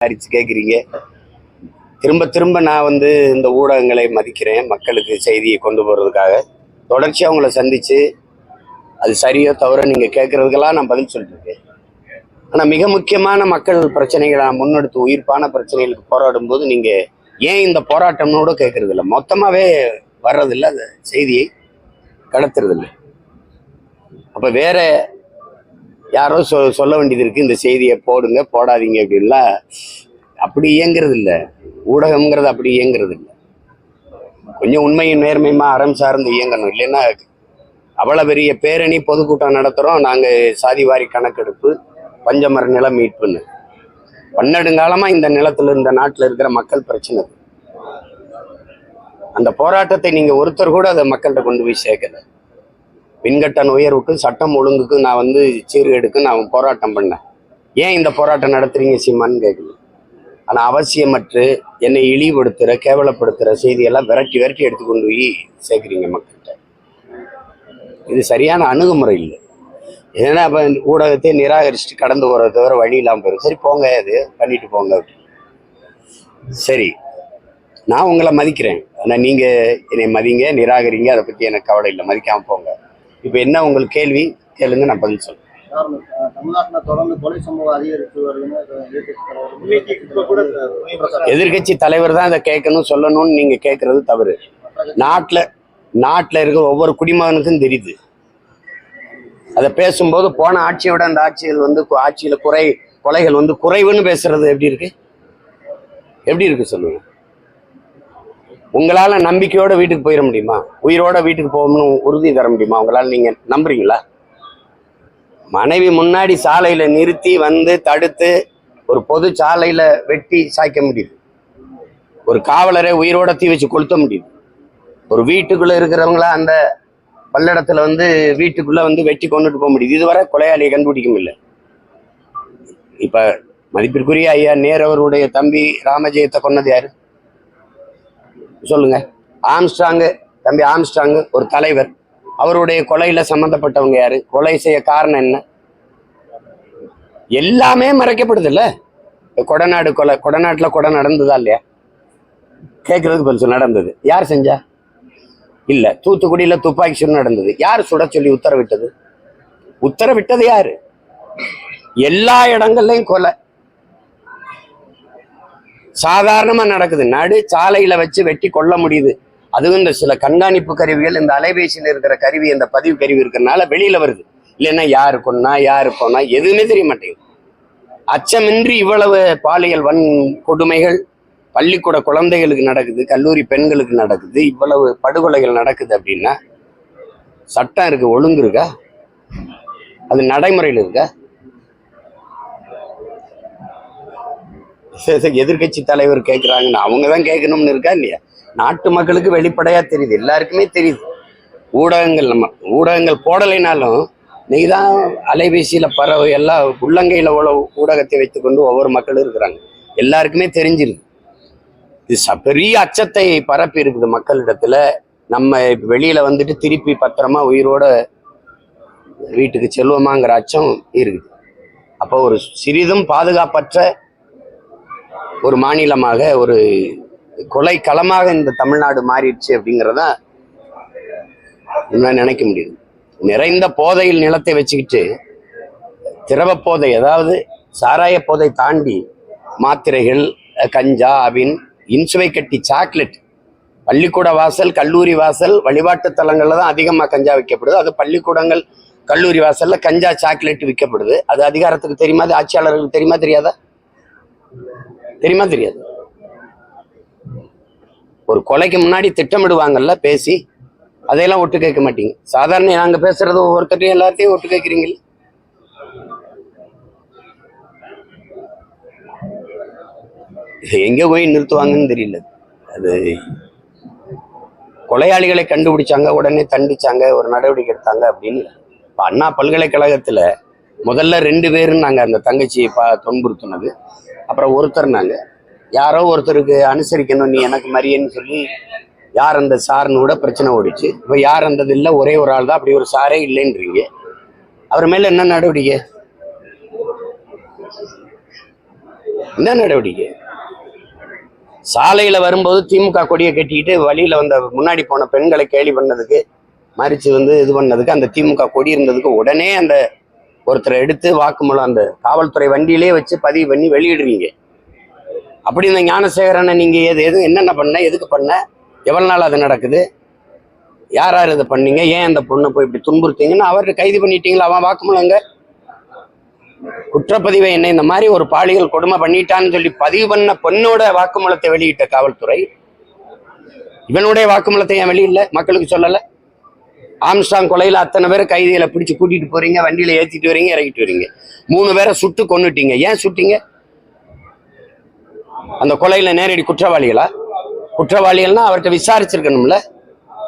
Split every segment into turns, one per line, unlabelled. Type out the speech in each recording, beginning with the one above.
விசாரிச்சு கேட்குறீங்க. திரும்ப திரும்ப நான் வந்து இந்த ஊடகங்களை மதிக்கிறேன், மக்களுக்கு செய்தியை கொண்டு போகிறதுக்காக. தொடர்ச்சியாக அவங்கள சந்தித்து அது சரியோ தவிர நீங்கள் கேட்குறதுக்கெல்லாம் நான் பதில் சொல்லியிருக்கேன். ஆனால் மிக முக்கியமான மக்கள் பிரச்சனைகளை நான் முன்னெடுத்து உயிர்ப்பான பிரச்சனைகளுக்கு போராடும் போது நீங்கள் ஏன் இந்த போராட்டம்னு கூட கேட்கறது இல்லை, மொத்தமாகவே வர்றதில்லை, அந்த செய்தியை கடத்துறதில்லை. அப்போ வேற யாரோ சொல்ல வேண்டியது இருக்குது, இந்த செய்தியை போடுங்க போடாதீங்க அப்படின்லாம். அப்படி இயங்குறது இல்லை, ஊடகம்ங்கிறது அப்படி இயங்குறது இல்லை. கொஞ்சம் உண்மையின் நேர்மையுமா அறம் சார்ந்து இயங்கணும். இல்லைன்னா அவ்வளோ பெரிய பேரணி பொதுக்கூட்டம் நடத்துகிறோம் நாங்கள், சாதிவாரி கணக்கெடுப்பு, பஞ்சமர நில மீட்புன்னு. பன்னெடுங்காலமாக இந்த நிலத்தில் இந்த நாட்டில் இருக்கிற மக்கள் பிரச்சனை. அந்த போராட்டத்தை நீங்கள் ஒருத்தர் கூட அதை மக்கள்கிட்ட கொண்டு போய் சேர்க்கலை. மின்கட்டண உயர்வுக்கு, சட்டம் ஒழுங்குக்கு நான் வந்து சீர்கேடுக்கு நான் போராட்டம் பண்ணேன். ஏன் இந்த போராட்டம் நடத்துறீங்க சீமான்னு கேட்கல. ஆனால் அவசியமற்று என்னை இழிவுபடுத்துகிற கேவலப்படுத்துகிற செய்தியெல்லாம் விரட்டி விரட்டி எடுத்துக்கொண்டு போய் சேர்க்குறீங்க மக்கள்கிட்ட. இது சரியான அணுகுமுறை இல்லை. ஏன்னா அப்போ ஊடகத்தை நிராகரிச்சுட்டு கடந்து போகிறத தவிர வழி இல்லாமல் போயிடும். சரி போங்க, அது பண்ணிட்டு போங்க அப்படின்னு. சரி, நான் உங்களை மதிக்கிறேன், ஆனால் நீங்கள் என்னை மதிங்க, நிராகரிங்க, அதை பற்றி எனக்கு கவலை இல்லை, மதிக்காமல் போங்க. இப்போ என்ன உங்களுக்கு கேள்வி கேளுங்க, நான் பதில் சொல்றேன்.
தமிழ்நாட்டில் தொடர்ந்து கொலை சம்பவம் அதிகரித்து
எதிர்கட்சி தலைவர் தான் அதை கேட்கணும் சொல்லணும்னு நீங்க கேட்கறது தவறு. நாட்டில் இருக்கிற ஒவ்வொரு குடிமகனுக்கும் தெரியுது. அதை பேசும்போது போன ஆட்சியோட அந்த ஆட்சிகள் வந்து ஆட்சியில கொலைகள் வந்து குறைவுன்னு பேசுறது எப்படி இருக்கு சொல்லுங்க. உங்களால நம்பிக்கையோட வீட்டுக்கு போயிட முடியுமா? உயிரோட வீட்டுக்கு போகணும்னு உறுதி தர முடியுமா உங்களால? நீங்க நம்புறீங்களா? மனைவி முன்னாடி சாலையில நிறுத்தி வந்து தடுத்து ஒரு பொது சாலையில வெட்டி சாய்க்க முடியுது. ஒரு காவலரை உயிரோட தீ வச்சு கொளுத்த முடியுது. ஒரு வீட்டுக்குள்ள இருக்கிறவங்கள அந்த பல்லடத்துல வந்து வீட்டுக்குள்ள வந்து வெட்டி கொண்டுட்டு போக முடியுது. இதுவரை கொலையாளியை கண்டுபிடிக்க முடியல. இப்ப மதிப்பிற்குரிய ஐயா நேரு அவருடைய தம்பி ராமஜெயத்தை கொன்னது யாரு சொல்லுங்க? தம்பி ஆம்ஸ்ட்ராங் ஒரு தலைவர். அவருடைய கொலையில சம்பந்தப்பட்டவங்க யாரு? கொலை செய்ய காரணம் என்ன? எல்லாமே மறைக்கப்படுது இல்ல. கொடநாடு கொலை, கொடநாட்டுல கொடை நடந்ததா இல்லையா? கேட்கறதுக்கு பதில் நடந்தது. யார் செஞ்சா? இல்ல. தூத்துக்குடியில துப்பாக்கி சூடு நடந்தது. யார் சுட சொல்லி உத்தரவிட்டது யாரு? எல்லா இடங்கள்லயும் கொலை சாதாரணமா நடக்குது. நடு சாலையில வச்சு வெட்டி கொள்ள முடியுது. அதுவும் இந்த சில கண்காணிப்பு கருவிகள், இந்த அலைபேசியில் இருக்கிற கருவி, இந்த பதிவு கருவி இருக்கிறதுனால வெளியில வருது. இல்லைன்னா யாரு கொன்னா யாரு போனா எதுவுமே தெரிய மாட்டேங்குது. அச்சமின்றி இவ்வளவு பாலியல் கொடுமைகள் பள்ளிக்கூட குழந்தைகளுக்கு நடக்குது, கல்லூரி பெண்களுக்கு நடக்குது, இவ்வளவு படுகொலைகள் நடக்குது அப்படின்னா சட்டம் இருக்கு, ஒழுங்கு இருக்கா? அது நடைமுறையில் இருக்கா? எதிர்கட்சி தலைவர் கேட்கிறாங்கன்னு அவங்கதான் கேட்கணும்னு இருக்கா இல்லையா? நாட்டு மக்களுக்கு வெளிப்படையா தெரியுது, எல்லாருக்குமே தெரியுது. ஊடகங்கள் போடலைனாலும் நீதான் அலைபேசியில பரவ எல்லா உள்ளங்கையில ஊடகத்தை வைத்துக்கொண்டு ஒவ்வொரு மக்களும் இருக்கிறாங்க, எல்லாருக்குமே தெரிஞ்சிருக்கு. இது பெரிய அச்சத்தை பரப்பி இருக்குது மக்களிடத்துல. நம்ம வெளியில வந்துட்டு திருப்பி பத்திரமா உயிரோட வீட்டுக்கு செல்வமாங்கிற அச்சம் இருக்குது. அப்போ ஒரு சிறிதும் பாதுகாப்பற்ற ஒரு மாநிலமாக, ஒரு கொலை களமாக இந்த தமிழ்நாடு மாறிடுச்சு அப்படிங்கிறத நினைக்க முடியுது. நிறைந்த போதையில் நிலத்தை வச்சுக்கிட்டு திரவ போதை, அதாவது சாராய போதை தாண்டி மாத்திரைகள், கஞ்சா, அபின், இன்சுவை கட்டி, சாக்லேட், பள்ளிக்கூட வாசல், கல்லூரி வாசல், வழிபாட்டு தலங்கள்ல தான் அதிகமாக கஞ்சா விற்கப்படுது. அது பள்ளிக்கூடங்கள், கல்லூரி வாசல்ல கஞ்சா, சாக்லேட் விற்கப்படுது. அது அதிகாரத்துக்கு தெரியுமா? அது ஆட்சியாளர்களுக்கு தெரியுமா தெரியாதா? தெரியாது. ஒரு கொலைக்கு முன்னாடி திட்டமிடுவாங்கல்ல பேசி, அதையெல்லாம் ஒட்டு கேட்க மாட்டீங்க. சாதாரண நாங்க பேசுறது ஒவ்வொருத்தரையும் எல்லாத்தையும் ஒட்டு கேட்கிறீங்க. எங்க போய் நிறுத்துவாங்கன்னு தெரியல. அது கொலையாளிகளை கண்டுபிடிச்சாங்க, உடனே தண்டிச்சாங்க, ஒரு நடவடிக்கை எடுத்தாங்க அப்படின்னு. இப்ப அண்ணா பல்கலைக்கழகத்துல முதல்ல 2 பேரும் நாங்க அந்த தங்கச்சியை துன்புறுத்தினது. அப்புறம் ஒருத்தர் நாங்க யாரோ ஒருத்தருக்கு அனுசரிக்கணும், நீ எனக்கு மரியன்னு சொல்லி யார் அந்த சார்னு கூட பிரச்சனை ஓடிச்சு. இப்போ யார் அந்தது இல்லை, ஒரே ஒரு ஆள் தான். அப்படி ஒரு சாரே இல்லைன்றீங்க. அவர் மேல என்ன நடவடிக்கை? என்ன நடவடிக்கை? சாலையில வரும்போது திமுக கொடியை கட்டிக்கிட்டு வழியில வந்த முன்னாடி போன பெண்களை கேலி பண்ணதுக்கு, மறிச்சு இது பண்ணதுக்கு, அந்த திமுக கொடி இருந்ததுக்கு உடனே அந்த ஒருத்தரை எடுத்து வாக்குமூலம் அந்த காவல்துறை வண்டியிலே வச்சு பதிவு பண்ணி வெளியிடுறீங்க. அப்படி இந்த ஞானசேகரனை நீங்க என்னென்ன பண்ண, எதுக்கு பண்ண, எவ்வளவு நாள் அது நடக்குது, யார் யார் இதை பண்ணீங்க, ஏன் அந்த பொண்ணை போய் இப்படி துன்புறுத்தீங்கன்னு அவர்கிட்ட கைது பண்ணிட்டீங்களா? அவன் வாக்குமூலங்க குற்றப்பதிவை என்ன இந்த மாதிரி ஒரு பாலியல் கொடுமை பண்ணிட்டான்னு சொல்லி பதிவு பண்ண பொண்ணோட வாக்குமூலத்தை வெளியிட்ட காவல்துறை இவனுடைய வாக்குமூலத்தை ஏன் வெளியில மக்களுக்கு சொல்லல? ஆம்ஸ்டாங் கொலையில அத்தனை பேரை கைதிகளை பிடிச்சு கூட்டிட்டு போறீங்க, வண்டியில ஏத்திட்டு வரீங்க, இறக்கிட்டு வரீங்க. 3 பேரை சுட்டு கொன்னுட்டீங்க. ஏன் சுட்டீங்க? அந்த கொலையில நேரடி குற்றவாளிகளா? குற்றவாளிகள்னா அவர்கிட்ட விசாரிச்சிருக்கணும்ல,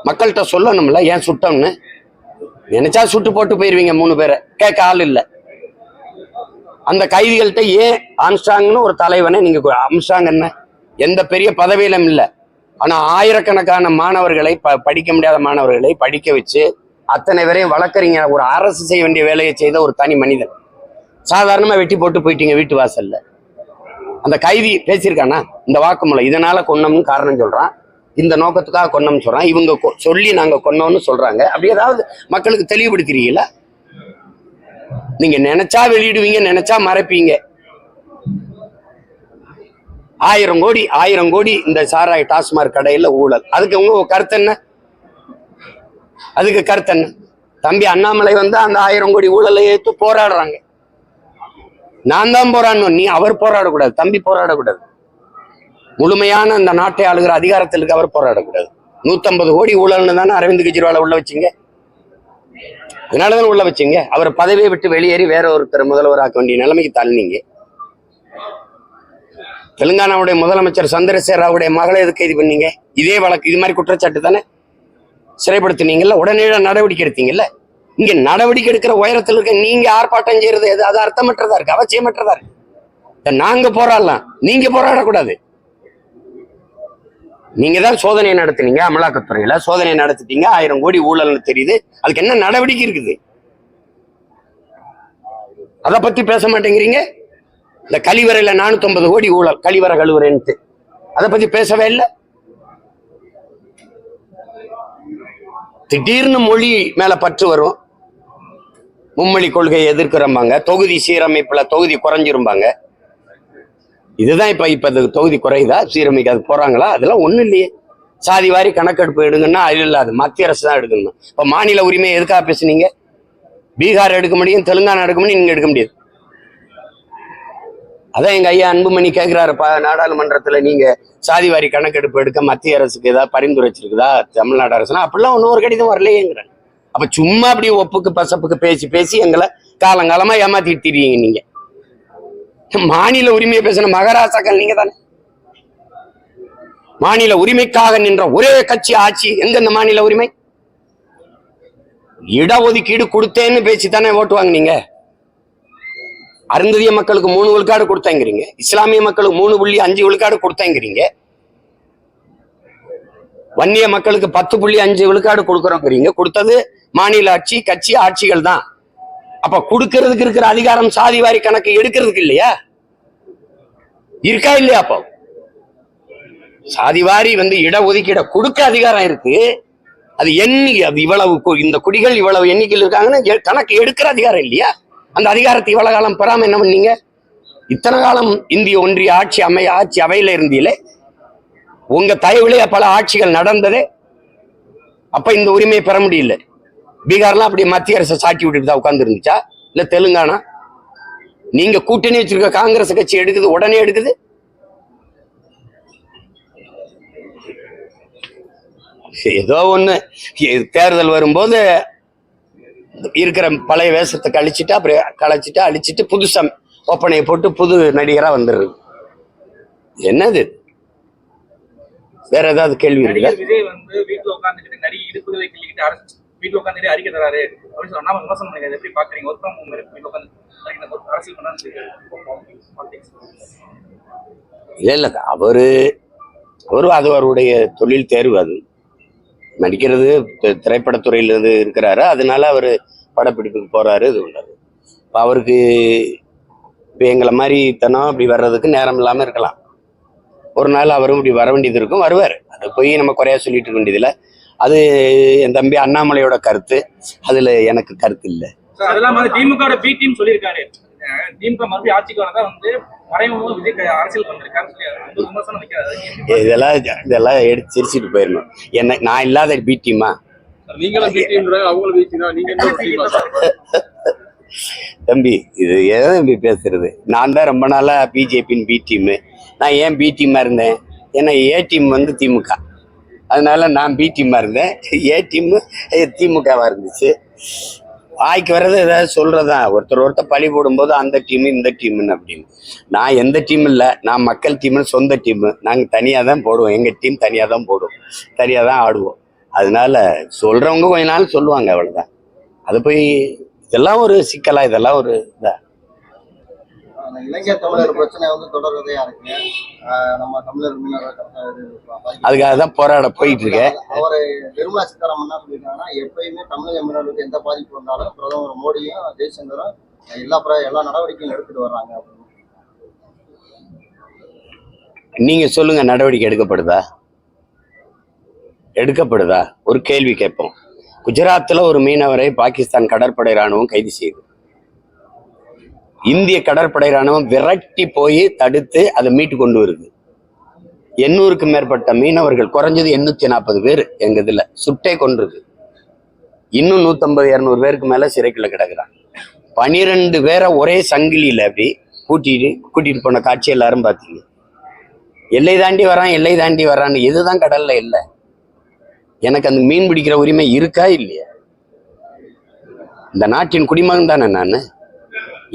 மக்கள்கிட்ட சொல்லணும்ல ஏன் சுட்டோம்னு. நினைச்சா சுட்டு போட்டு போயிருவீங்க 3 பேரை, கேட்க ஆள் இல்லை. அந்த கைதிகள்கிட்ட ஏன் ஆம்ஸ்டாங்னு ஒரு தலைவனை நீங்க, ஆம்ஸ்டாங் என்ன எந்த பெரிய பதவியிலும் இல்லை, ஆனா ஆயிரக்கணக்கான மாணவர்களை படிக்க முடியாத மாணவர்களை படிக்க வச்சு அத்தனை பேரையும் வளர்க்குறீங்க. ஒரு அரசு செய்ய வேண்டிய வேலையை செய்த ஒரு தனி மனிதன் சாதாரணமா வெட்டி போட்டு போயிட்டீங்க வீட்டு வாசல்ல. அந்த கைதி பேசியிருக்கானா? இந்த வாக்குமூலம் இதனால கொன்னோம்னு காரணம் சொல்றான், இந்த நோக்கத்துக்காக கொன்னோம்னு சொல்றான், இவங்க சொல்லி நாங்க கொன்னோம்னு சொல்றாங்க. அப்படி ஏதாவது மக்களுக்கு தெளிவுபடுத்துறீங்களா? நீங்க நினைச்சா வெளியிடுவீங்க, நினைச்சா மறைப்பீங்க. 1000 கோடி இந்த சாராய டாஸ்மாக் கடையில ஊழல். அதுக்கு உங்க கருத்து என்ன? அதுக்கு கருத்து என்ன? தம்பி அண்ணாமலை அந்த 1000 கோடி ஊழலை ஏற்று போராடுறாங்க. நான் தான் போராடணும், நீ அவர் போராடக்கூடாது, தம்பி போராடக்கூடாது. முழுமையான அந்த நாட்டை ஆளுகிற அதிகாரத்தில் இருக்க அவர் போராடக்கூடாது. 150 கோடி ஊழல்னு தானே அரவிந்த் கெஜ்ரிவாலை உள்ள வச்சிங்க. அதனாலதான் உள்ள வச்சிங்க. அவர் பதவியை விட்டு வெளியேறி வேற ஒருத்தர் முதல்வராக்க வேண்டிய நிலைமைக்கு தள்ளினீங்க. தெலுங்கானாவுடைய முதலமைச்சர் சந்திரசேகர ராவுடைய மகளை எதுக்கு கைது பண்ணீங்க? இதே வழக்கு, இது மாதிரி குற்றச்சாட்டு தானே, சிறைப்படுத்தினீங்கல்ல, உடனே நடவடிக்கை எடுத்தீங்கல்ல. இங்க நடவடிக்கை எடுக்கிற உயரத்தில் இருக்க நீங்க ஆர்ப்பாட்டம் செய்யறது அது அர்த்தமற்றதா இருக்கு, அவசியமற்றதா இருக்கு. நாங்க போராடலாம், நீங்க போராடக்கூடாது. நீங்க தான் சோதனை நடத்தினீங்க, அமலாக்கத்துறையில சோதனை நடத்திட்டீங்க, 1000 கோடி ஊழல்னு தெரியுது. அதுக்கு என்ன நடவடிக்கை இருக்குது? அதை பத்தி பேச மாட்டேங்கிறீங்க. இந்த கழிவறையில 450 கோடி ஊழல், கழிவறை கழுவுறேன்ட்டு அதை பத்தி பேசவே இல்லை. திடீர்னு மொழி மேல பற்று வரும், மும்மொழி கொள்கையை எதிர்க்கிறம்பாங்க, தொகுதி சீரமைப்புல தொகுதி குறைஞ்சிரும்பாங்க. இதுதான் இப்ப தொகுதி குறையுதா, சீரமைக்க அது போறாங்களா? அதெல்லாம் ஒண்ணும் இல்லையே. சாதி வாரி கணக்கெடுப்பு எடுங்கன்னா அது இல்லாது, மத்திய அரசு தான் எடுக்கணும். இப்ப மாநில உரிமையை எதுக்காக பேசுனீங்க? பீகார் எடுக்க முடியும், தெலுங்கானா எடுக்க முடியும், நீங்க எடுக்க முடியாது. அதான் எங்க ஐயா அன்புமணி கேட்கிறாரு நாடாளுமன்றத்துல, நீங்க சாதி வாரி கணக்கெடுப்பு எடுக்க மத்திய அரசுக்கு ஏதாவது பரிந்துரைச்சிருக்குதா தமிழ்நாடு அரசுனா? அப்படிலாம் ஒரு கடிதம் வரலையேங்கிறேன். அப்ப சும்மா அப்படி ஒப்புக்கு பசப்புக்கு பேசி எங்களை காலங்காலமா ஏமாத்திட்டு திரியுங்க. நீங்க மாநில உரிமையை பேசின மகாராஷ்டிராக்கள் நீங்க தானே. மாநில உரிமைக்காக நின்ற ஒரே கட்சி ஆட்சி எங்க? இந்த மாநில உரிமை இடஒதுக்கீடு கொடுத்தேன்னு பேசி தானே ஓட்டு வாங்கினீங்க. அருந்ததிய மக்களுக்கு 3 விழுக்காடு கொடுத்தேங்கிறீங்க, இஸ்லாமிய மக்களுக்கு 3.5 விழுக்காடு கொடுத்தேங்கிறீங்க, வன்னிய மக்களுக்கு 10.5 விழுக்காடு கொடுக்குறோங்கிறீங்க. கொடுத்தது மாநில ஆட்சி கட்சி ஆட்சிகள் தான். அப்ப கொடுக்கறதுக்கு இருக்கிற அதிகாரம் சாதி வாரி கணக்கு எடுக்கிறதுக்கு இல்லையா? இருக்கா இல்லையா? அப்போ சாதி வாரி இடஒதுக்கீட கொடுக்க அதிகாரம் இருக்கு. அது அது இவ்வளவு, இந்த குடிகள் இவ்வளவு எண்ணிக்கையில் இருக்காங்கன்னா கணக்கு எடுக்கிற அதிகாரம் இல்லையா? அந்த அதிகாரத்தை இவ்வளவு காலம் பெறாம என்ன பண்ணீங்க? இத்தனை காலம் இந்திய ஒன்றிய ஆட்சி அவையில இருந்தீங்களே, உங்க தயவுல பல ஆட்சிகள் நடந்ததே. அப்ப இந்த உரிமையை பெற முடியல. பீகார்லாம் அப்படி மத்திய அரசை சாட்டி விட்டுட்டு தான் உட்கார்ந்து இருந்துச்சா? இல்ல தெலுங்கானா நீங்க கூட்டணி வச்சிருக்க காங்கிரஸ் கட்சி எடுக்குது, உடனே எடுக்குது. ஏதோ ஒண்ணு தேர்தல் வரும்போது இருக்கிற பழைய வேஷத்தை கழிச்சுட்டு அப்படியே களைச்சிட்டு அழிச்சிட்டு புதுசா ஒப்பனையை போட்டு புது நடிகரா வந்துடுறது. என்னது? வேற ஏதாவது கேள்வி இருக்குதா?
விஜய் வீட்டுல உட்காந்துக்கிட்டு நடிகை இடுப்புகளை கிள்ளிக்கிட்டு வீட்டுல உட்காந்து அறிக்கை தராரு அப்படின்னு சொன்னா விமர்சனம் பண்ணீங்க. எப்படி பாக்குறீங்க? ஒர்க் ஃப்ரம் ஹோம் வீட்டுல உட்காந்து அரசியல் பண்ணா
இல்ல அவரு அது அவருடைய தொழில் தேர்வு. அது நடிக்கிறது திரைப்படத்துறையில இருக்கிறாரு, அதனால அவரு படப்பிடிப்புக்கு போறாரு. இது உண்டாரு. அவருக்கு இப்போ எங்களை மாதிரி இத்தனம் அப்படி வர்றதுக்கு நேரம் இல்லாமல் இருக்கலாம். ஒரு நாள் அவரும் இப்படி வர வேண்டியது இருக்கும், வருவார். அது போய் நம்ம குறையா சொல்லிட்டு இருக்க வேண்டியதில்லை. அது என் தம்பி அண்ணாமலையோட கருத்து, அதுல எனக்கு கருத்து இல்லை.
அதெல்லாம் வந்து திமுக பி டீம் சொல்லியிருக்காரு. திமுக மறுபடியும் ஆட்சிக்கு வரதா வந்து மறைமுக விஜய் அரசியல் வந்திருக்காருன்னு சொல்லி விமர்சனம் வைக்கிறாரு.
இதெல்லாம் எடுத்து சிரிச்சுட்டு போயிடணும். என்ன நான் இல்லாத பி டீமா?
நீங்களும் பி டீம், அவங்களும் பி டீம், நீங்க என்ன
தம்பி இது எதை தம்பி பேசுறது? நான் தான் ரொம்ப நாளா பிஜேபின்னு பி டீமு. நான் ஏன் பி டீமா இருந்தேன்? ஏன்னா ஏ டீம் வந்து திமுக, அதனால நான் பி டீமா இருந்தேன். ஏ டீம் திமுகவா இருந்துச்சு. வாய்க்கு வர்றது ஏதாவது சொல்றதான். ஒருத்தர் பழி போடும்போது அந்த டீம் இந்த டீம்னு அப்படின்னு. நான் எந்த டீம் இல்லை, நான் மக்கள் டீம்னு சொந்த டீமு. நாங்கள் தனியாக தான் போடுவோம், எங்கள் டீம் தனியாக தான் போடுவோம், தனியாக தான் ஆடுவோம். அதனால சொல்றவங்க கொஞ்ச நாள் சொல்லுவாங்க, அவ்வளோதான். அது போய் இதெல்லாம் ஒரு சிக்கலா, இதெல்லாம் ஒரு இதா.
இளைஞர் தமிழர் பிரச்சனை வந்து தொடர்றதையா இருக்கு. நம்ம தமிழர்
அதுக்காக தான் போராட போயிட்டு இருக்கேன்.
அவரு நிர்மலா சீதாராமன் என்ன சொல்லியிருக்காங்கன்னா, எப்பயுமே தமிழக மீனவர்களுக்கு எந்த பாதிப்பு வந்தாலும் பிரதமர் மோடியும் ஜெய்சங்கரும் எல்லா நடவடிக்கையும் எடுத்துட்டு வர்றாங்க அப்படின்னு.
நீங்க சொல்லுங்க, நடவடிக்கை எடுக்கப்படுதா? ஒரு கேள்வி கேட்போம். குஜராத்ல ஒரு மீனவரை பாகிஸ்தான் கடற்படை ராணுவம் கைது செய்யுது. இந்திய கடற்படை ராணுவம் விரட்டி போய் தடுத்து அதை மீட்டு கொண்டு வருது. 800க்கும் மேற்பட்ட மீனவர்கள், குறைஞ்சது 840 பேர் எங்க இதுல சுட்டே கொண்டிருக்கு. இன்னும் 150-200 பேருக்கு மேல சிறைக்குள்ள கிடக்குறாங்க. 12 பேரை ஒரே சங்கிலியில அப்படி கூட்டிட்டு போன காட்சி எல்லாரும் பார்த்தீங்க. எல்லை தாண்டி வரான்னு எதுதான் கடல்ல இல்லை. எனக்கு அந்த மீன் பிடிக்கிற உரிமை இருக்கா இல்லையா? இந்த நாட்டின் குடிமகன் தானே நான்.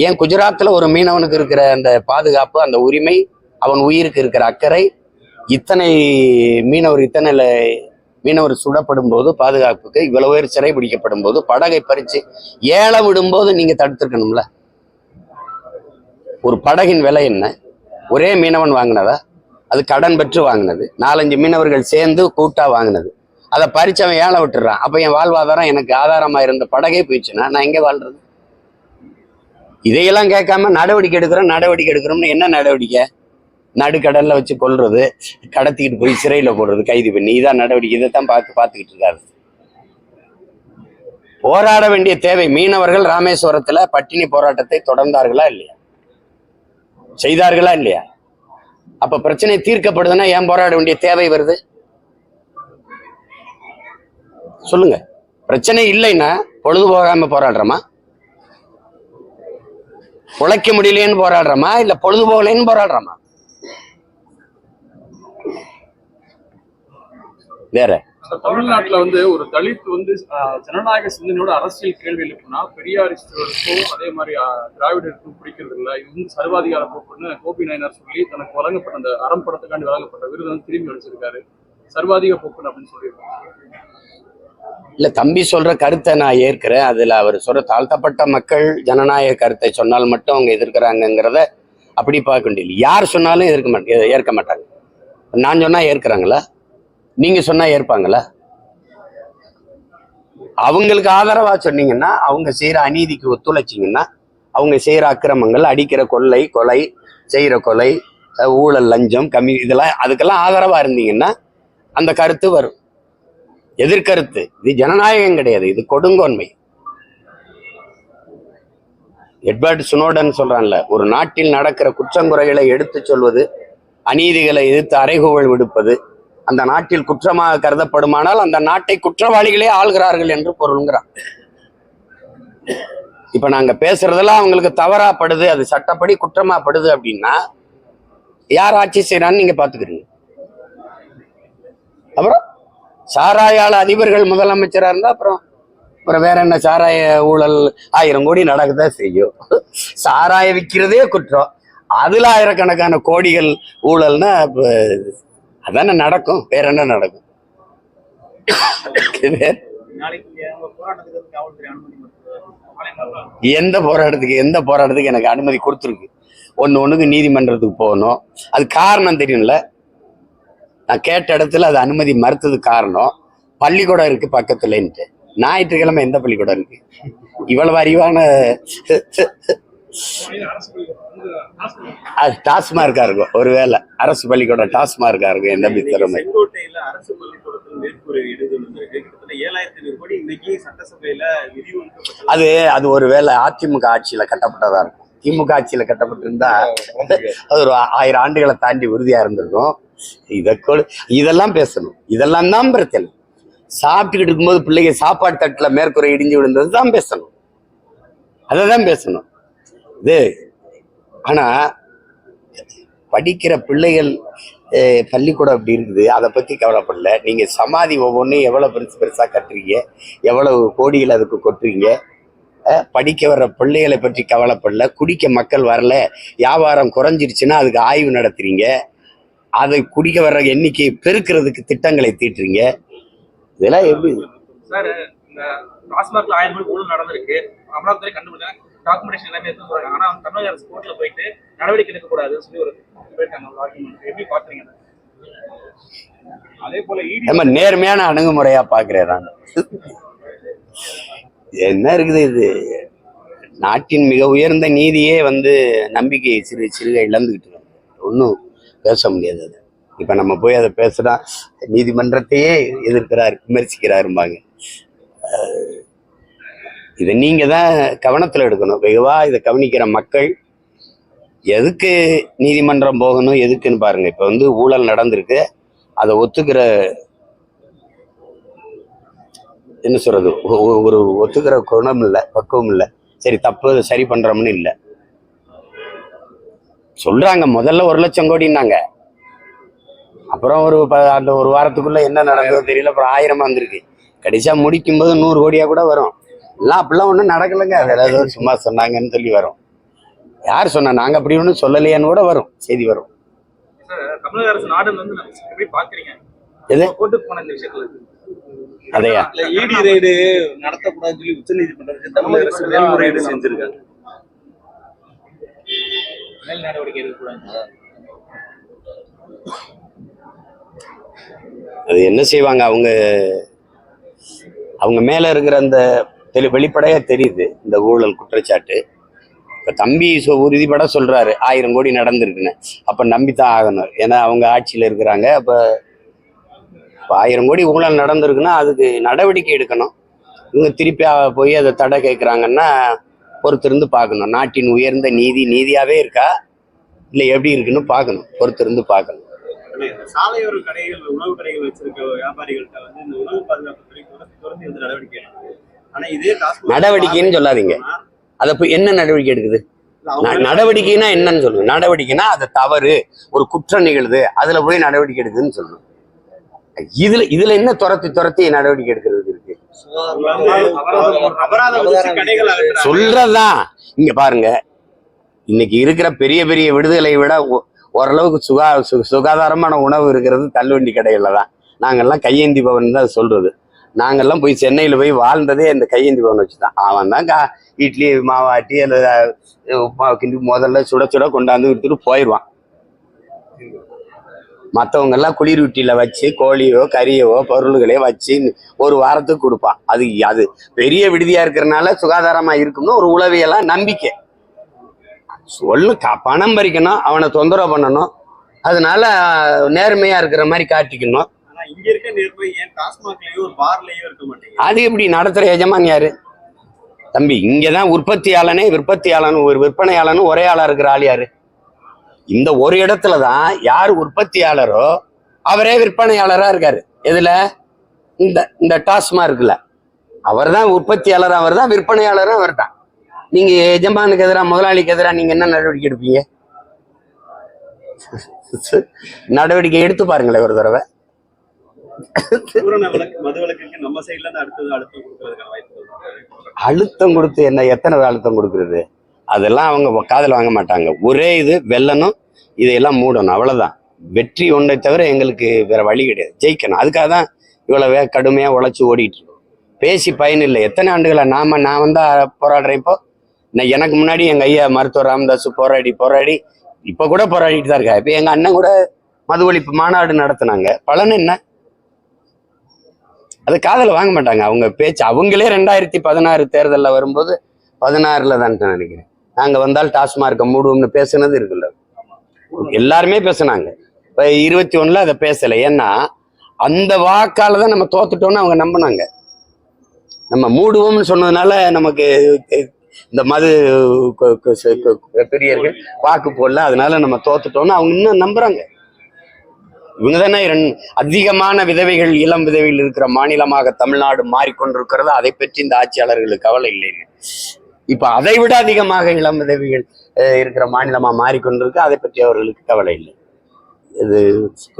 ஏன் குஜராத்ல ஒரு மீனவனுக்கு இருக்கிற அந்த பாதுகாப்பு, அந்த உரிமை, அவன் உயிருக்கு இருக்கிற அக்கறை, இத்தனை மீனவர் சுடப்படும் போது பாதுகாப்புக்கு இவ்வளவு பேர் சிறை பிடிக்கப்படும் போது படகை பறிச்சு ஏல விடும்போது நீங்க தடுத்திருக்கணும்ல. ஒரு படகின் விலை என்ன? ஒரே மீனவன் வாங்கினதா? அது கடன் பெற்று வாங்கினது. 4-5 மீனவர்கள் சேர்ந்து கூட்டா வாங்கினது. அதை பறிச்சு அவன் ஏல விட்டுறான். அப்ப என் வாழ்வாதாரம், எனக்கு ஆதாரமா இருந்த படகே போயிடுச்சுன்னா நான் எங்க வாழ்றது? இதையெல்லாம் கேட்காம நடவடிக்கை எடுக்கிறோம்னு என்ன நடவடிக்கை? நடுக்கடல்ல வச்சு கொல்றது, கடத்திக்கிட்டு போய் சிறையில போடுறது, கைது பண்ணி, இதான் நடவடிக்கை. இதைத்தான் பார்த்துக்கிட்டு இருக்காரு. போராட வேண்டிய தேவை. மீனவர்கள் ராமேஸ்வரத்துல பட்டினி போராட்டத்தை தொடர்ந்தார்களா இல்லையா? செய்தார்களா இல்லையா? அப்ப பிரச்சனை தீர்க்கப்படுதுன்னா ஏன் போராட வேண்டிய தேவை வருது? சொல்லுங்க. பிரச்சனை இல்லைன்னா பொழுது போகாம போராடுறோமா? உழைக்க முடியலன்னு போராடுறோமா? இல்ல பொழுது போகலன்னு போராடுறோமா? வேற
தமிழ்நாட்டுல வந்து ஒரு தலித் வந்து ஜனநாயக சிந்தனையோட அரசியல் கேள்வி எழுப்புனா பெரியாரிஸ்டுகளுக்கும் அதே மாதிரி திராவிடருக்கும் பிடிக்கிறது இல்லை. இது வந்து சர்வாதிகார போக்குன்னு கோபி நாயனார் சொல்லி தனக்கு வழங்கப்பட்ட அந்த அறம் படத்துக்காண்டி வழங்கப்பட்ட விருது வந்து திரும்பி அளிச்சிருக்காரு. சர்வாதிக போக்குன்னு அப்படின்னு சொல்லியிருக்காங்க.
இல்ல, தம்பி சொல்ற கருத்தை நான் ஏற்கிறேன். அதுல அவர் சொல்ற தாழ்த்தப்பட்ட மக்கள் ஜனநாயக கருத்தை சொன்னால் மட்டும் அவங்க எதிர்க்கிறாங்கிறத அப்படி பார்க்க வேண்டியது. யார் சொன்னாலும் ஏற்க மாட்டாங்க. நான் சொன்னா ஏற்கிறாங்களா? நீங்க சொன்னா ஏற்பாங்களா? அவங்களுக்கு ஆதரவா சொன்னீங்கன்னா, அவங்க செய்யற அநீதிக்கு ஒத்துழைச்சிங்கன்னா, அவங்க செய்யற அக்கிரமங்கள், அடிக்கிற கொலை, செய்யற கொலை, ஊழல், லஞ்சம், இதெல்லாம் அதுக்கெல்லாம் ஆதரவா இருந்தீங்கன்னா அந்த கருத்து வரும். எதிர்கருத்து. இது ஜனநாயகம் கிடையாது, இது கொடுங்கோன்மை. எட்வர்ட் ஸ்னோடன் சொல்றான்ல, ஒரு நாட்டில் நடக்கிற குற்றங்குறைகளை எடுத்து சொல்வது, அநீதிகளை எதிர்த்து அறைகூவல் விடுப்பது அந்த நாட்டில் குற்றமாக கருதப்படுமானால் அந்த நாட்டை குற்றவாளிகளே ஆள்கிறார்கள் என்று பொருள்கிறான். இப்ப நாங்க பேசுறதெல்லாம் அவங்களுக்கு தவறாப்படுது, அது சட்டப்படி குற்றமாப்படுது அப்படின்னா யார் ஆட்சி செய்யறான்னு நீங்க பாத்துக்கிறீங்க. அப்புறம் சாராயால அதிபர்கள் முதலமைச்சரா இருந்தா அப்புறம் வேற என்ன? சாராய ஊழல் 1000 கோடி நடக்கதான் செய்யும். சாராய விற்கிறதே குற்றம், அதுல ஆயிரக்கணக்கான கோடிகள் ஊழல்னா அதானே நடக்கும். வேற என்ன நடக்கும்? எந்த போராட்டத்துக்கு எனக்கு அனுமதி கொடுத்துருக்கு? ஒண்ணுக்கு நீதிமன்றத்துக்கு போகணும். அது காரணம் தெரியும்ல. நான் கேட்ட இடத்துல அது அனுமதி மறுத்தது காரணம் பள்ளிக்கூடம் இருக்கு பக்கத்துலன்ட்டு. ஞாயிற்றுக்கிழமை எந்த பள்ளிக்கூடம் இருக்கு? இவ்வளவு அறிவான அது டாஸ்மார்க்கா இருக்கும், ஒருவேளை அரசு பள்ளிக்கூடம் டாஸ்மார்க்கா இருக்கும். என் தம்பி திறமை.
செங்கோட்டையில அரசு பள்ளிக்கூடத்தில் மேற்கூரையிடுதல் வந்திருக்கு. கிட்டத்தட்ட 7500 கோடி இன்னைக்கு சட்டசபையில நிதி ஒதுக்கப்பட்டது.
அது ஒருவேளை அதிமுக ஆட்சியில கட்டப்பட்டதா இருக்கும். திமுக ஆட்சியில கட்டப்பட்டிருந்தா அது ஒரு 1000 ஆண்டுகளை தாண்டி உறுதியா இருந்திருக்கும். இதெல்லாம் பேசணும். இதெல்லாம் தான் பிரச்சனை. சாப்பிட்டுக்கிட்டு இருக்கும்போது பிள்ளைங்க சாப்பாடு தட்டுல மேற்கூரை இடிஞ்சு விழுந்தது தான் பேசணும். அதை தான் பேசணும். இது ஆனா படிக்கிற பிள்ளைகள் பள்ளிக்கூடம் அப்படி இருக்குது, அதை பத்தி கவலைப்படல. நீங்க சமாதி ஒவ்வொன்றும் எவ்வளவு பெருசா கட்டுறீங்க, எவ்வளவு கோடிகள் அதுக்கு கொட்டுறீங்க. படிக்க வர்ற பிள்ளைகளை பற்றி கவலைப்படல. குடிக்க மக்கள் வரல, வியாபாரம் குறைஞ்சிருச்சுன்னா அதுக்கு ஆய்வு நடத்துறீங்க. அதை குடிக்க வர்ற எண்ணிக்கையை பெருக்கிறதுக்கு திட்டங்களை தீட்டுறீங்க. இதெல்லாம் எப்படி
சார்? இந்த டாஸ்மார்க்ல 1000 கோடி ஊழல் நடந்திருக்கு, அமலாக்கத்துறை கண்டுபிடிச்சாங்க, டாக்குமெண்டேஷன் எல்லாமே எடுத்து சொல்றாங்க. ஆனா தமிழக அரசு கோர்ட்ல போயிட்டு நடவடிக்கை எடுக்கக்கூடாதுன்னு சொல்லி ஒரு எப்படி பாக்குறீங்க?
அதே போல
நம்ம நேர்மையான அணுகுமுறையா பாக்குறேன் நான். என்ன இருக்குது இது? நாட்டின் மிக உயர்ந்த நீதியே நம்பிக்கை சிறுக இழந்துகிட்டு இருக்காங்க. ஒன்றும் பேச முடியாது. அது இப்ப நம்ம போய் அதை பேசுனா நீதிமன்றத்தையே எதிர்க்கிறார், விமர்சிக்கிறாரும்பாங்க. இதை நீங்க தான் கவனத்துல எடுக்கணும். வெகுவா இதை கவனிக்கிற மக்கள் எதுக்கு நீதிமன்றம் போகணும், எதுக்குன்னு பாருங்க. இப்ப ஊழல் நடந்திருக்கு, அதை ஒத்துக்கிற என்ன சொல்றது, ஒரு ஒத்துக்கிற குணம் இல்லை, பக்குவம் இல்லை. சரி, தப்பு சரி பண்றோம்னு இல்லை சொல்றாங்க. முதல்ல 1 லட்சம் கோடினாங்க, அப்புறம் அந்த ஒரு வாரத்துக்குள்ள என்ன நடந்ததோ தெரியல, அப்புறம் 1000 வந்திருக்கு. கடைசியா முடிக்கும் போது 100 கோடியா கூட வரும். எல்லாம் அப்படிலாம் ஒன்றும் நடக்கலைங்க, ஏதாவது சும்மா சொன்னாங்கன்னு சொல்லி வரும். யார் சொன்னா? நாங்க அப்படி ஒன்றும் சொல்லலையான்னு கூட வரும், செய்தி வரும்.
தமிழக அரசு நாடு எப்படி பாக்குறீங்க?
எது
கோர்ட்டுக்கு போன இந்த விஷயத்துல
அதையா
இடி ரைடு நடத்தக்கூடாதுன்னு சொல்லி உச்ச நீதிமன்றத்தில் தமிழக அரசு மேல்முறையீடு செஞ்சிருக்காங்க.
மேல் நடவடிக்கை எடுக்கக்கூடாது.
அது என்ன செய்வாங்க? அவங்க மேல இருக்கிற அந்த வெளிப்படையா தெரியுது இந்த ஊழல் குற்றச்சாட்டு. இப்ப தம்பி உறுதிப்பட சொல்றாரு 1000 கோடி நடந்திருக்குன்னு. அப்ப நம்பித்தான் ஆகணும், ஏன்னா அவங்க ஆட்சியில இருக்கிறாங்க. அப்ப 1000 கோடி ஊழல் நடந்திருக்குன்னா அதுக்கு நடவடிக்கை எடுக்கணும். இவங்க திருப்பி போய் அதை தடை கேட்குறாங்கன்னா பொறுத்திருந்து பார்க்கணும். நாட்டின் உயர்ந்த நீதியாவே இருக்கா இல்லை எப்படி இருக்குன்னு பார்க்கணும், பொறுத்திருந்து பார்க்கணும்.
சாலையோர கடைகள், உணவு கடைகள் வச்சிருக்க வியாபாரிகள்கிட்ட இந்த உணவு பாதுகாப்பு துறை தொடர்ந்து நடவடிக்கை எடுக்குது. ஆனா இதே
நடவடிக்கைன்னு சொல்லாதீங்க. அதை போய் என்ன நடவடிக்கை எடுக்குது? நடவடிக்கைன்னா என்னன்னு சொல்லுங்க. நடவடிக்கைன்னா அது தவறு, ஒரு குற்றம் நிகழுது, அதுல போய் நடவடிக்கை எடுக்குதுன்னு சொல்லணும். இதுல என்ன துரத்தி நடவடிக்கை எடுக்கிறது இருக்கு? சொல்றதுதான். இங்க பாருங்க, இன்னைக்கு இருக்கிற பெரிய பெரிய விடுதலை விட ஓரளவுக்கு சுகாதாரமான உணவு இருக்கிறது தள்ளுவண்டி கடைகள்ல தான். நாங்கெல்லாம் கையேந்தி பவன் தான் சொல்றது. நாங்கெல்லாம் போய் சென்னையில போய் வாழ்ந்ததே இந்த கையேந்தி பவன் வச்சுதான். அவன் தான் இட்லி மாவாட்டி அல்லது உப்புமா கிண்டி முதல்ல சுட கொண்டாந்து விட்டுட்டு போயிடுவான். மற்றவங்க எல்லாம் குளிர் வீட்டில வச்சு கோழியோ கறியவோ பொருள்களையோ வச்சு ஒரு வாரத்துக்கு கொடுப்பான். அது பெரிய விடுதியா இருக்கிறனால சுகாதாரமா இருக்கும்னு ஒரு உளவியெல்லாம் நம்பிக்கை. பணம் பறிக்கணும், அவனை தொந்தரவு பண்ணணும், அதனால நேர்மையா இருக்கிற மாதிரி காட்டிக்கணும்.
இங்க இருக்க நேர்மை ஏன் டாஸ்மாக்லயோ ஒரு பார்லயோ இருக்க மாட்டேங்குது?
அது எப்படி? நடத்துற எஜமான் யாரு தம்பி? இங்கதான் விற்பனையாளன் ஒரு விற்பனையாளனும் ஒரே ஆளா இருக்கிற ஆள் யாரு? இந்த ஒரு இடத்துலதான் யார் உற்பத்தியாளரோ அவரே விற்பனையாளரா இருக்காரு. எதுல? இந்த டாஸ்மார்க்ல அவர் தான் உற்பத்தியாளர், அவர் தான் விற்பனையாளரும் அவர் தான். நீங்க எஜமானுக்கு எதிராக, முதலாளிக்கு எதிராக நீங்க என்ன நடவடிக்கை எடுப்பீங்க? நடவடிக்கை எடுத்து பாருங்களேன் ஒரு தடவை. அழுத்தம் கொடுத்து என்ன? எத்தனை அழுத்தம் கொடுக்கறது? அதெல்லாம் அவங்க காதுல வாங்க மாட்டாங்க. ஒரே இது வெல்லணும், இதையெல்லாம் மூடணும், அவ்வளவுதான். வெற்றி ஒன்றை தவிர எங்களுக்கு வேற வழி கிடையாது. ஜெயிக்கணும். அதுக்காக தான் இவ்வளவு கடுமையா உழைச்சு ஓடிட்டு இருக்கோம். பேசி பயன் இல்லை. எத்தனை ஆண்டுகளா நான் வந்தா போராடுறேன். இப்போ எனக்கு முன்னாடி எங்க ஐயா மருத்துவர் ராமதாஸ் போராடி இப்ப கூட போராடிட்டு தான் இருக்கா. இப்ப எங்க அண்ணன் கூட மது ஒழிப்பு மாநாடு நடத்தினாங்க. பலன் என்ன? அது காதுல வாங்க மாட்டாங்க. அவங்க பேச்சு அவங்களே 2016 தேர்தலில் வரும்போது 16ல தான் நினைக்கிறேன் நாங்க வந்தால் டாஸ்மார்க்கை மூடுவோம்னு பேசுனது இருக்குல்ல, எல்லாருமே பேசுனாங்க. இப்ப 21 அதை பேசலை. ஏன்னா அந்த வாக்கால தான் நம்ம தோத்துட்டோம்னு அவங்க நம்பினாங்க. நம்ம மூடுவோம்னு சொன்னதுனால நமக்கு இந்த மது பெரியர்கள் வாக்கு போடல, அதனால நம்ம தோத்துட்டோம்னு அவங்க இன்னும் நம்புறாங்க. இவங்க தானே அதிகமான விதவைகள், இளம் விதவைகள் இருக்கிற மாநிலமாக தமிழ்நாடு மாறிக்கொண்டிருக்கிறது. அதை பற்றி இந்த ஆட்சியாளர்களுக்கு கவலை இல்லைன்னு. இப்ப அதை விட அதிகமாக இளம் விதவைகள் இருக்கிற மாநிலமா மாறிக்கொண்டிருக்கு. அதை பற்றி அவர்களுக்கு கவலை இல்லை. இது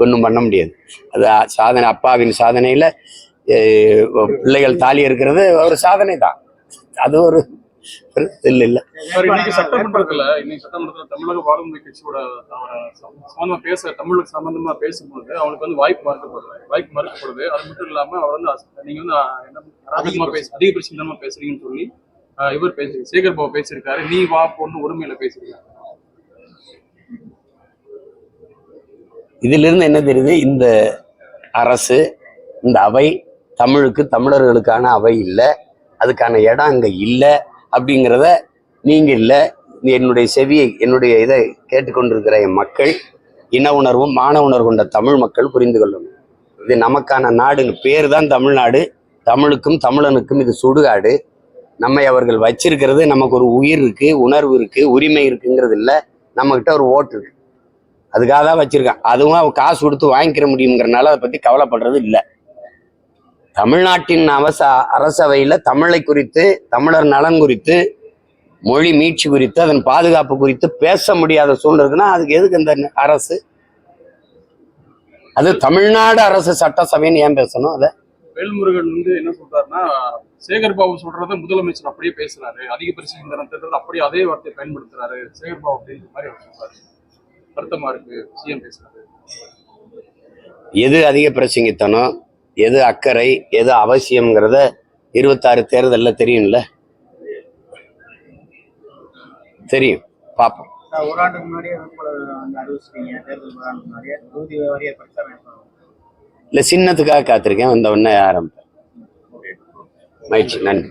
ஒன்றும் பண்ண முடியாது. அது சாதனை, அப்பாவின் சாதனையில பிள்ளைகள் தாலி இருக்கிறது ஒரு சாதனை தான். அது ஒரு இல்ல.
இன்னைக்கு சட்டமன்றத்துல தமிழக வாழ்முறை கட்சியோட சம்பந்தமா தமிழுக்கு சம்பந்தமா பேசும்பொழுது அவங்களுக்கு வந்து வாய்ப்பு மறுக்கப்படுது. அது மட்டும் இல்லாம அவர் வந்து நீங்க வந்து அதிக பிரச்சனை பேசுறீங்கன்னு சொல்லி இவர் சேகர் பாபு பேசியிருக்காரு. நீ வா பொண்ணு உரிமையில பேசியிருக்காரு.
இதுல இருந்து என்ன தெரியுது? இந்த அரசு, இந்த அவை தமிழுக்கு, தமிழர்களுக்கான அவை இல்லை, அதுக்கான இடம் அங்க இல்லை அப்படிங்கிறத நீங்க இல்லை, என்னுடைய செவியை, என்னுடைய இதை கேட்டுக்கொண்டிருக்கிற என் மக்கள், இன உணர்வும் மான உணர்வு கொண்ட தமிழ் மக்கள் புரிந்து கொள்ளணும். இது நமக்கான நாடுங்க, பேர் தான் தமிழ்நாடு. தமிழுக்கும் தமிழனுக்கும் இது சுடுகாடு. நம்மை அவர்கள் வச்சிருக்கிறது, நமக்கு ஒரு உயிர் இருக்கு, உணர்வு இருக்கு, உரிமை இருக்குங்கிறது இல்லை. நம்ம கிட்ட ஒரு ஓட்டு இருக்கு, அதுக்காக தான் வச்சிருக்கான். அதுவும் அவன் காசு கொடுத்து வாங்கிக்கிற முடியுங்கிறனால அதை பத்தி கவலைப்படுறது இல்லை. தமிழ்நாட்டின் அரசவையில தமிழை குறித்து, தமிழர் நலன் குறித்து, மொழி மீட்சி குறித்து, அதன் பாதுகாப்பு குறித்து பேச முடியாத சூழ்நிலை இருக்குன்னா அதுக்கு எதுக்கு இந்த அரசு? அது தமிழ்நாடு அரசு சட்டசபைன்னு ஏன் பேசணும்? அதை
வேல்முருகன் வந்து என்ன சொல்றாருன்னா, சேகர் பாபு சொல்றத முதலமைச்சர் அப்படியே பேசுறாரு, அதிக பிரச்சனை அப்படியே அதே வார்த்தையை பயன்படுத்துறாரு சேகர் பாபு அப்படின்ற மாதிரி அவர் சொல்றாரு. வருத்தமா இருக்கு சிஎம் பேசுறாரு.
எது அதிக பிரசங்கித்தனம், எது அக்கறை, எது அவசியம்ங்கிறத 26 தேர்தல்ல தெரியும்ல, தெரியும், பார்ப்போம்.
ஓராண்டுக்கு முன்னாடியே அறிவிச்சிருக்கீங்க, தேர்தல் முன்னாடியே தொகுதி வாரிய பிரச்சாரம்
இல்ல, சின்னத்துக்காக காத்திருக்கேன், வந்த உடனே ஆரம்பிப்பேன். மகிழ்ச்சி, நன்றி.